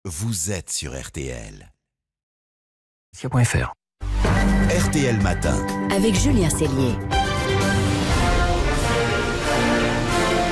vous êtes sur RTL. .fr. RTL Matin. Avec Julien Cellier.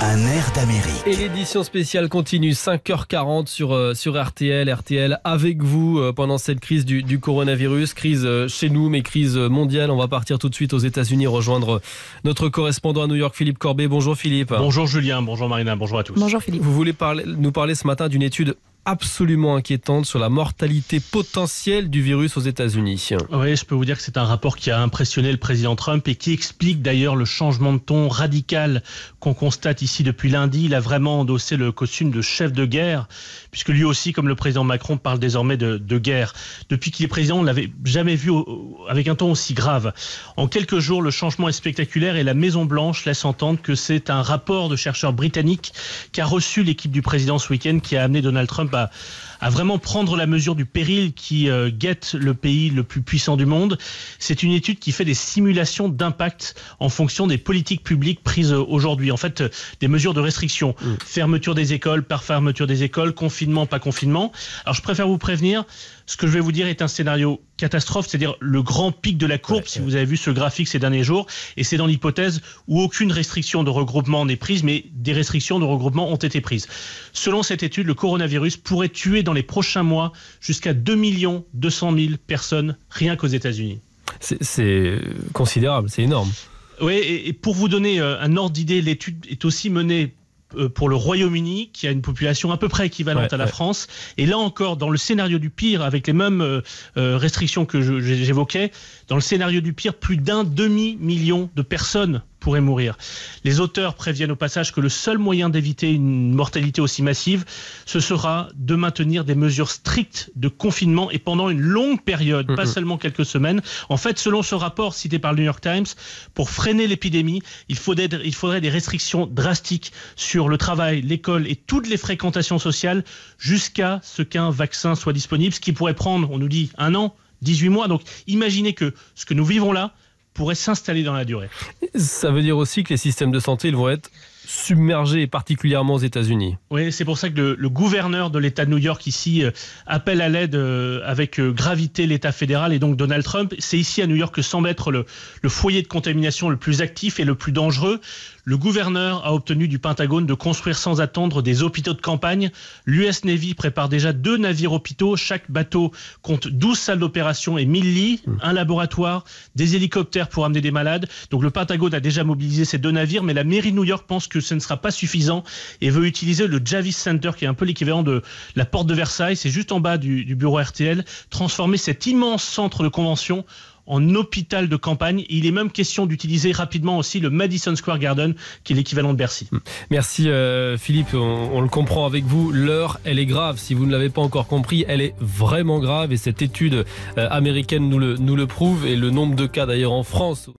Un air d'Amérique. Et l'édition spéciale continue, 5h40 sur RTL. RTL avec vous pendant cette crise du coronavirus. Crise chez nous, mais crise mondiale. On va partir tout de suite aux États-Unis rejoindre notre correspondant à New York, Philippe Corbet. Bonjour Philippe. Bonjour Julien, bonjour Marina, bonjour à tous. Bonjour Philippe. Vous voulez nous parler ce matin d'une étude absolument inquiétante sur la mortalité potentielle du virus aux États-Unis. Oui, je peux vous dire que c'est un rapport qui a impressionné le président Trump et qui explique d'ailleurs le changement de ton radical qu'on constate ici depuis lundi. Il a vraiment endossé le costume de chef de guerre, puisque lui aussi, comme le président Macron, parle désormais de guerre. Depuis qu'il est président, on ne l'avait jamais vu avec un ton aussi grave. En quelques jours, le changement est spectaculaire et la Maison-Blanche laisse entendre que c'est un rapport de chercheurs britanniques qu'a reçu l'équipe du président ce week-end qui a amené Donald Trump à vraiment prendre la mesure du péril qui guette le pays le plus puissant du monde. C'est une étude qui fait des simulations d'impact en fonction des politiques publiques prises aujourd'hui. En fait, des mesures de restriction. Fermeture des écoles, par fermeture des écoles, confinement, pas confinement. Alors, je préfère vous prévenir, ce que je vais vous dire est un scénario catastrophe, c'est-à-dire le grand pic de la courbe, si vous avez vu ce graphique ces derniers jours, et c'est dans l'hypothèse où aucune restriction de regroupement n'est prise, mais des restrictions de regroupement ont été prises. Selon cette étude, le coronavirus pourrait tuer dans les prochains mois jusqu'à 2 200 000 personnes rien qu'aux États-Unis. C'est considérable, c'est énorme. Oui, et pour vous donner un ordre d'idée, l'étude est aussi menée pour le Royaume-Uni, qui a une population à peu près équivalente à la France. Et là encore, dans le scénario du pire, avec les mêmes restrictions que j'évoquais, dans le scénario du pire, plus d'un demi-million de personnes pourraient mourir. Les auteurs préviennent au passage que le seul moyen d'éviter une mortalité aussi massive, ce sera de maintenir des mesures strictes de confinement et pendant une longue période, pas seulement quelques semaines. En fait, selon ce rapport cité par le New York Times, pour freiner l'épidémie, il faudrait des restrictions drastiques sur le travail, l'école et toutes les fréquentations sociales jusqu'à ce qu'un vaccin soit disponible, ce qui pourrait prendre, on nous dit, 1 an, 18 mois. Donc imaginez que ce que nous vivons là pourrait s'installer dans la durée. Ça veut dire aussi que les systèmes de santé ils vont être submergés, particulièrement aux États-Unis. Oui, c'est pour ça que le gouverneur de l'État de New York ici appelle à l'aide avec gravité l'État fédéral et donc Donald Trump. C'est ici à New York que semble être le foyer de contamination le plus actif et le plus dangereux. Le gouverneur a obtenu du Pentagone de construire sans attendre des hôpitaux de campagne. L'US Navy prépare déjà 2 navires hôpitaux. Chaque bateau compte 12 salles d'opération et 1000 lits, un laboratoire, des hélicoptères pour amener des malades. Donc le Pentagone a déjà mobilisé ces 2 navires, mais la mairie de New York pense que ce ne sera pas suffisant et veut utiliser le Javits Center, qui est un peu l'équivalent de la porte de Versailles. C'est juste en bas du bureau RTL. Transformer cet immense centre de convention en hôpital de campagne. Et il est même question d'utiliser rapidement aussi le Madison Square Garden, qui est l'équivalent de Bercy. Merci Philippe, on le comprend avec vous, l'heure elle est grave. Si vous ne l'avez pas encore compris, elle est vraiment grave et cette étude américaine nous le prouve et le nombre de cas d'ailleurs en France